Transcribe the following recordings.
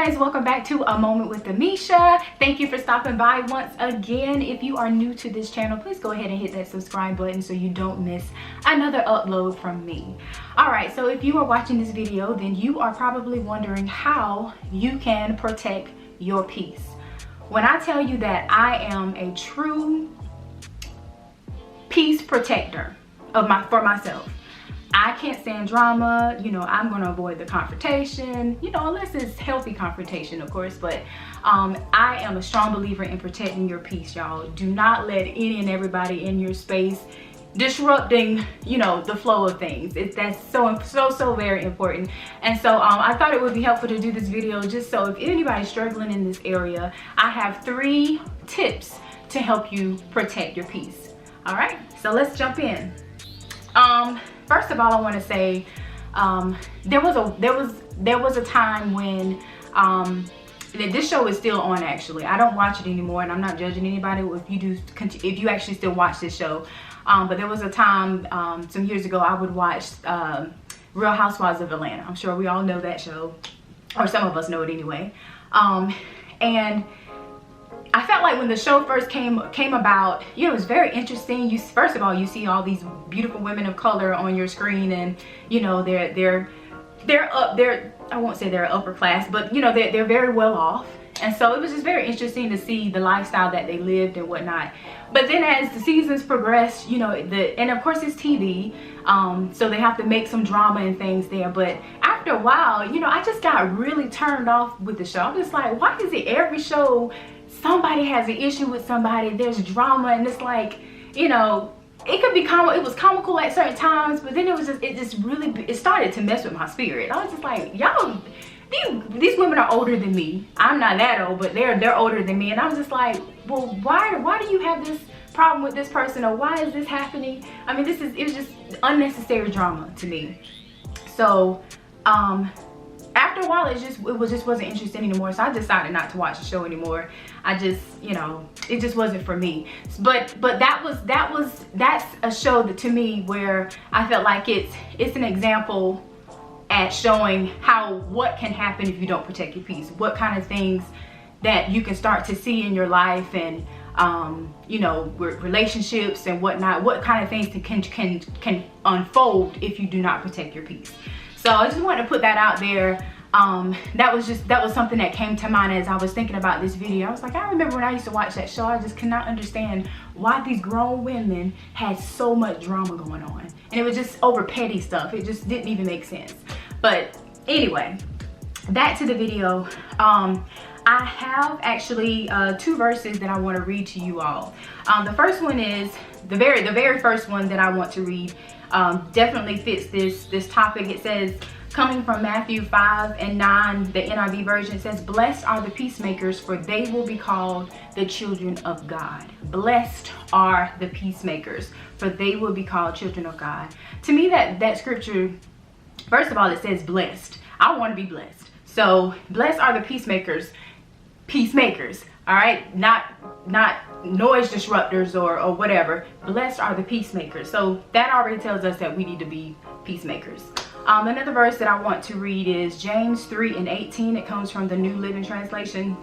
guys, welcome back to A Moment with Amesha. Thank you for stopping by once again. If you are new to this channel, please go ahead and hit that subscribe button so you don't miss another upload from me. Alright, so if you are watching this video, then you are probably wondering how you can protect your peace. When I tell you that I am a true peace protector for myself, I can't stand drama. You know, I'm going to avoid the confrontation, you know, unless it's healthy confrontation, of course. But I am a strong believer in protecting your peace, y'all. Do not let any and everybody in your space disrupting, you know, the flow of things. That's so very important. And so I thought it would be helpful to do this video just so if anybody's struggling in this area, I have 3 tips to help you protect your peace. All right, so let's jump in. First of all, I want to say there was a time when this show is still on. Actually, I don't watch it anymore, and I'm not judging anybody if you actually still watch this show. But there was a time some years ago I would watch Real Housewives of Atlanta. I'm sure we all know that show, or some of us know it anyway. And I felt like when the show first came about, you know, it was very interesting. First of all, you see all these beautiful women of color on your screen, and you know they're I won't say they're upper class, but you know they're very well off. And so it was just very interesting to see the lifestyle that they lived and whatnot. But then as the seasons progressed, you know, and of course it's TV, so they have to make some drama and things there. But after a while, you know, I just got really turned off with the show. I'm just like, why is it every show somebody has an issue with somebody, there's drama, and it's like, you know, it could be it was comical at certain times, but then it started to mess with my spirit. I was just like, y'all, these women are older than me. I'm not that old, but they're older than me. And I was just like, well, why do you have this problem with this person, or why is this happening? I mean, it was just unnecessary drama to me. So after a while, it just wasn't interesting anymore. So I decided not to watch the show anymore. I just, you know, it just wasn't for me. But that's a show that, to me, where I felt like it's an example at showing what can happen if you don't protect your peace. What kind of things that you can start to see in your life, and you know, relationships and whatnot. What kind of things can unfold if you do not protect your peace. So I just wanted to put that out there. That was something that came to mind as I was thinking about this video. I was like, I remember when I used to watch that show, I just could not understand why these grown women had so much drama going on. And it was just over petty stuff. It just didn't even make sense. But anyway, back to the video. I have actually 2 verses that I want to read to you all. The first one is the very first one that I want to read. Definitely fits this topic. It says, coming from Matthew 5:9, the NIV version, it says, "Blessed are the peacemakers, for they will be called the children of God." Blessed are the peacemakers, for they will be called children of God. To me, that scripture, first of all, it says blessed. I want to be blessed. So blessed are the peacemakers. All right, not noise disruptors or whatever. Blessed are the peacemakers. So that already tells us that we need to be peacemakers. Another verse that I want to read is James 3:18. It comes from the New Living Translation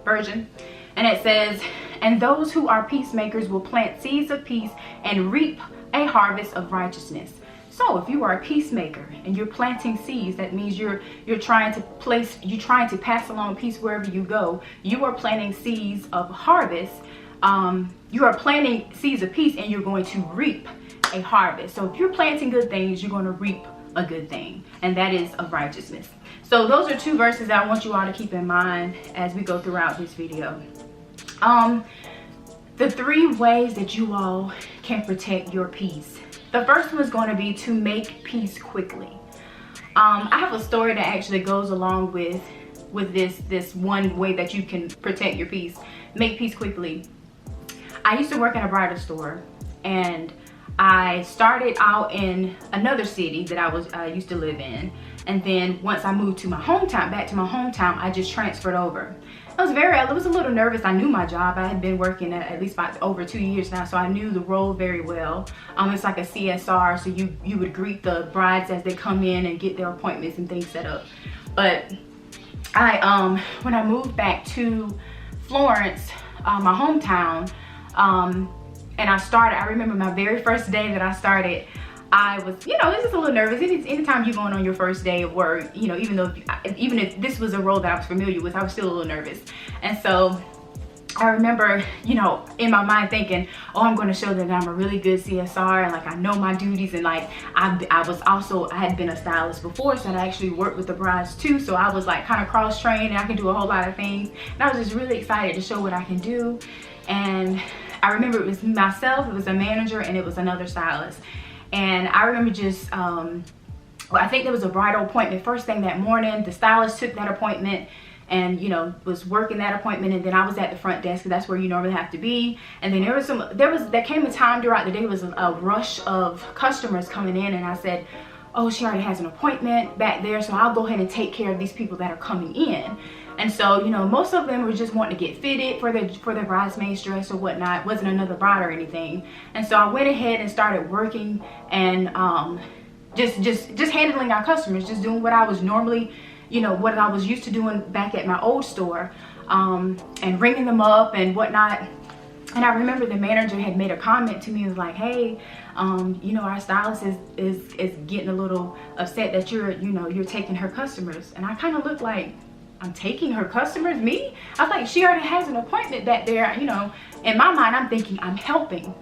version, and it says, "And those who are peacemakers will plant seeds of peace and reap a harvest of righteousness." So if you are a peacemaker and you're planting seeds, that means you're trying to pass along peace wherever you go. You are planting seeds of harvest. You are planting seeds of peace, and you're going to reap a harvest. So if you're planting good things, you're going to reap a good thing, and that is of righteousness. So those are 2 verses that I want you all to keep in mind as we go throughout this video. The 3 ways that you all can protect your peace. The first one is going to be to make peace quickly. I have a story that actually goes along with this one way that you can protect your peace. Make peace quickly. I used to work in a bridal store, and I started out in another city that I used to live in, and then once I moved to back to my hometown, I just transferred over. I was a little nervous. I knew my job. I had been working at least about over 2 years now, so I knew the role very well. It's like a CSR, so you would greet the brides as they come in and get their appointments and things set up. But when I moved back to Florence, my hometown, and I remember my very first day that I started, I was, you know, it's just a little nervous. Anytime you're going on your first day of work, you know, even if this was a role that I was familiar with, I was still a little nervous. And so I remember, you know, in my mind thinking, oh, I'm going to show them that I'm a really good CSR, and like I know my duties, and like I had been a stylist before, so I actually worked with the brides too, so I was like kind of cross-trained and I can do a whole lot of things, and I was just really excited to show what I can do. And I remember it was myself, it was a manager, and it was another stylist. And I remember just, well, I think there was a bridal appointment first thing that morning. The stylist took that appointment and, you know, was working that appointment, and then I was at the front desk, because that's where you normally have to be. And then there came a time throughout the day, was a rush of customers coming in, and I said, oh, she already has an appointment back there, so I'll go ahead and take care of these people that are coming in. And so, you know, most of them were just wanting to get fitted for their bridesmaid's dress or whatnot. It wasn't another bride or anything. And so I went ahead and started working and just handling our customers, just doing what I was normally, you know, what I was used to doing back at my old store, and ringing them up and whatnot. And I remember the manager had made a comment to me, was like, hey, you know, our stylist is getting a little upset that you're taking her customers. And I kind of looked like, I'm taking her customers? Me? I was like, she already has an appointment back there. You know, in my mind, I'm thinking I'm helping.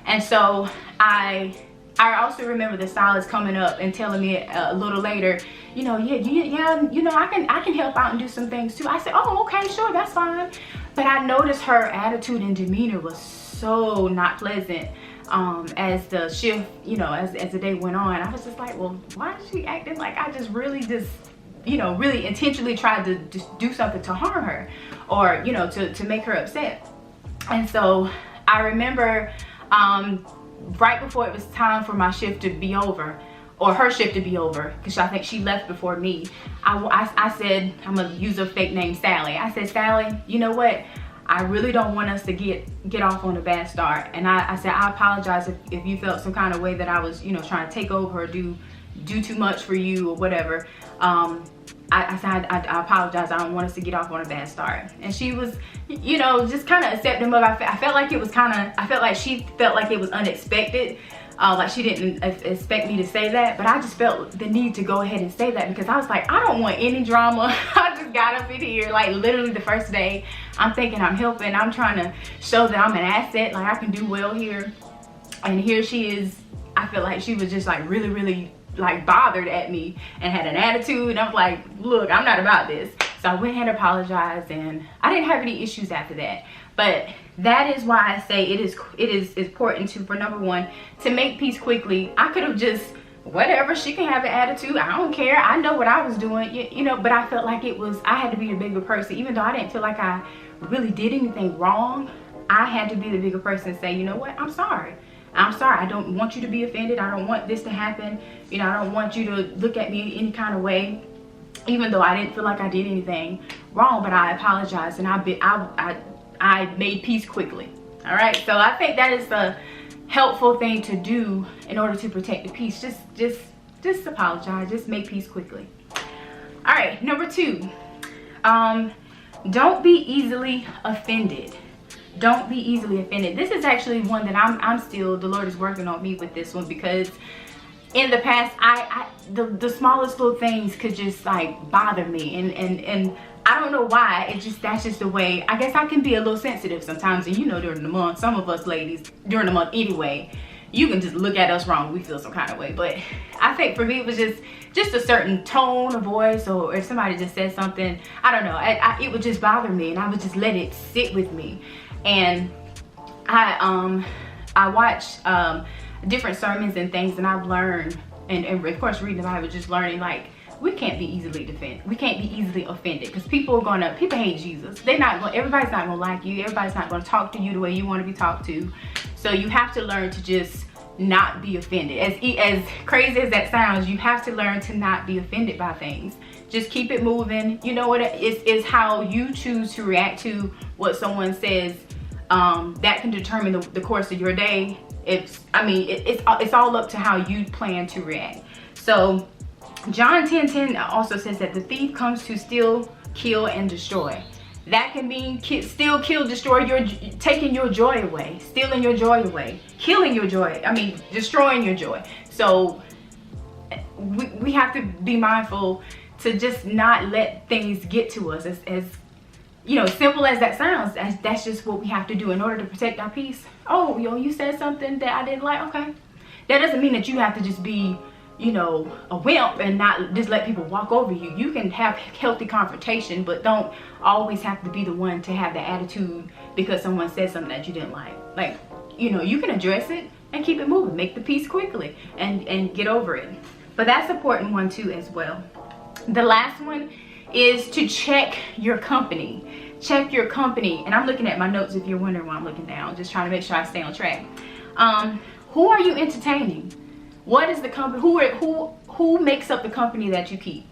And so I also remember the stylist coming up and telling me a little later, you know, yeah, you know, I can help out and do some things too. I said, oh, okay, sure, that's fine. But I noticed her attitude and demeanor was so not pleasant as the shift, you know, as the day went on. I was just like, well, why is she acting like I just really you know, really intentionally tried to just do something to harm her, or, you know, to make her upset. And so I remember right before it was time for my shift to be over, or her shift to be over, because I think she left before me, I said, I'm gonna use a fake name, Sally. I said, Sally, you know what, I really don't want us to get off on a bad start. And I said, I apologize if you felt some kind of way that I was, you know, trying to take over or do too much for you or whatever. I said, I apologize. I don't want us to get off on a bad start. And she was, you know, just kind of accepting of. I felt like it was I felt like she felt like it was unexpected. Like she didn't expect me to say that, but I just felt the need to go ahead and say that, because I was like, I don't want any drama. I just got up in here, like literally the first day, I'm thinking I'm helping. I'm trying to show that I'm an asset, like I can do well here. And here she is. I feel like she was just like really like bothered at me and had an attitude, and I was like, look, I'm not about this. So I went ahead and apologized, and I didn't have any issues after that. But that is why I say it is important for number one, to make peace quickly. I could have just, whatever, she can have an attitude, I don't care, I know what I was doing, you know. But I felt like I had to be the bigger person. Even though I didn't feel like I really did anything wrong, I had to be the bigger person and say, you know what, I'm sorry. I don't want you to be offended. I don't want this to happen. You know, I don't want you to look at me any kind of way, even though I didn't feel like I did anything wrong. But I apologized, and I made peace quickly. All right. So I think that is a helpful thing to do in order to protect the peace. Just apologize. Just make peace quickly. All right. Number 2, don't be easily offended. Don't be easily offended. This is actually one that I'm still, the Lord is working on me with this one, because in the past, the smallest little things could just like bother me, and I don't know why. That's just the way. I guess I can be a little sensitive sometimes, and you know, during the month, some of us ladies during the month anyway, you can just look at us wrong, we feel some kind of way. But I think for me, it was just a certain tone of voice, or if somebody just said something, I don't know, it would just bother me, and I would just let it sit with me. And I watch different sermons and things, and I've learned, and of course reading the Bible, just learning, like, we can't be easily offended, because people hate Jesus. Everybody's not gonna like you. Everybody's not gonna talk to you the way you want to be talked to. So you have to learn to just not be offended. As crazy as that sounds, you have to learn to not be offended by things. Just keep it moving. You know what? It's how you choose to react to what someone says that can determine the course of your day. It's all up to how you plan to react. So John 10:10 also says that the thief comes to steal, kill, and destroy. That can mean steal, kill, destroy, taking your joy away, stealing your joy away, killing your joy, destroying your joy. So we have to be mindful to just not let things get to us. As simple as that sounds, that's just what we have to do in order to protect our peace. Oh, you said something that I didn't like. Okay, that doesn't mean that you have to just be a wimp and not just let people walk over you. You can have healthy confrontation, but don't always have to be the one to have the attitude because someone said something that you didn't like. You can address it and keep it moving, make the peace quickly and get over it. But that's an important one too as well. The last one is to check your company. Check your company. And I'm looking at my notes if you're wondering why I'm looking down, just trying to make sure I stay on track. Who are you entertaining? What is the company? Who makes up the company that you keep?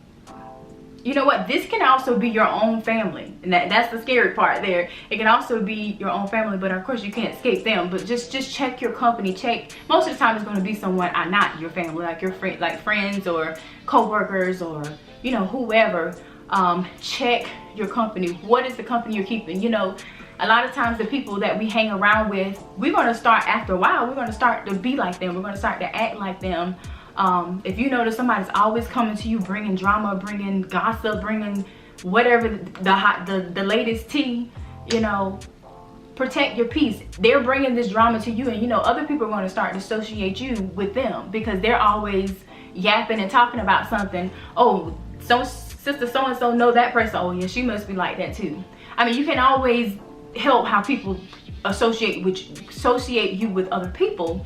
You know what? This can also be your own family, and that's the scary part there. It can also be your own family, but of course you can't escape them. But just check your company. Check. Most of the time it's going to be someone not your family, like your friend, like friends or co-workers or whoever. Check your company. What is the company you're keeping? A lot of times the people that we hang around with, we're going to start, after a while, we're going to start to be like them. We're going to start to act like them. If you notice somebody's always coming to you, bringing drama, bringing gossip, bringing whatever, the latest tea, protect your peace. They're bringing this drama to you, and other people are going to start to associate you with them because they're always yapping and talking about something. Oh, sister so-and-so know that person. Oh yeah, she must be like that too. You can always help how people associate you with other people,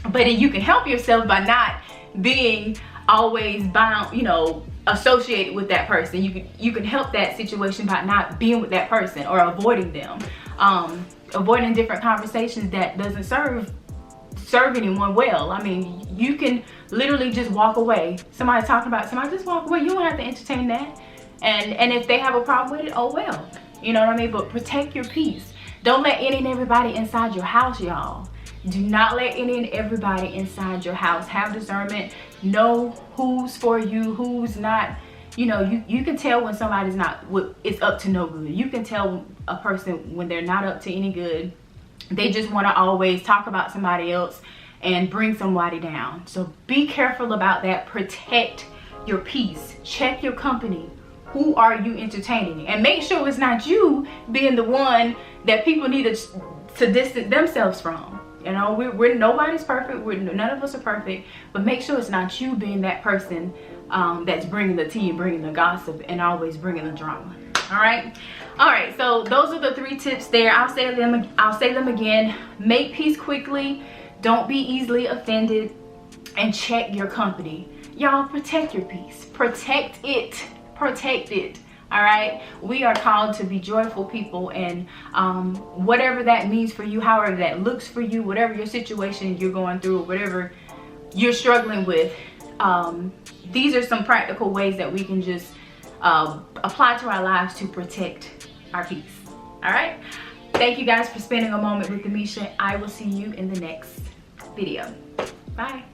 but then you can help yourself by not being always bound, associated with that person. You can help that situation by not being with that person or avoiding them, avoiding different conversations that doesn't serve anyone well. You can literally just walk away. Somebody talking about somebody, just walk away. You don't have to entertain that. And if they have a problem with it, oh well. You know what I mean? But protect your peace. Don't let any and everybody inside your house, y'all. Do not let any and everybody inside your house. Have discernment. Know who's for you, who's not. You can tell when somebody's it's up to no good. You can tell a person when they're not up to any good. They just want to always talk about somebody else and bring somebody down. So be careful about that. Protect your peace. Check your company. Who are you entertaining? And make sure it's not you being the one that people need to distance themselves from. We're nobody's perfect. None of us are perfect. But make sure it's not you being that person that's bringing the tea and bringing the gossip and always bringing the drama. All right. So those are the 3 tips there. I'll say them again. Make peace quickly. Don't be easily offended, and check your company. Y'all, protect your peace. Protect it. All right, we are called to be joyful people, and whatever that means for you, however that looks for you, whatever your situation you're going through, or whatever you're struggling with, these are some practical ways that we can just apply to our lives to protect our peace. All right, thank you guys for spending a moment with Amesha. I will see you in the next video. Bye.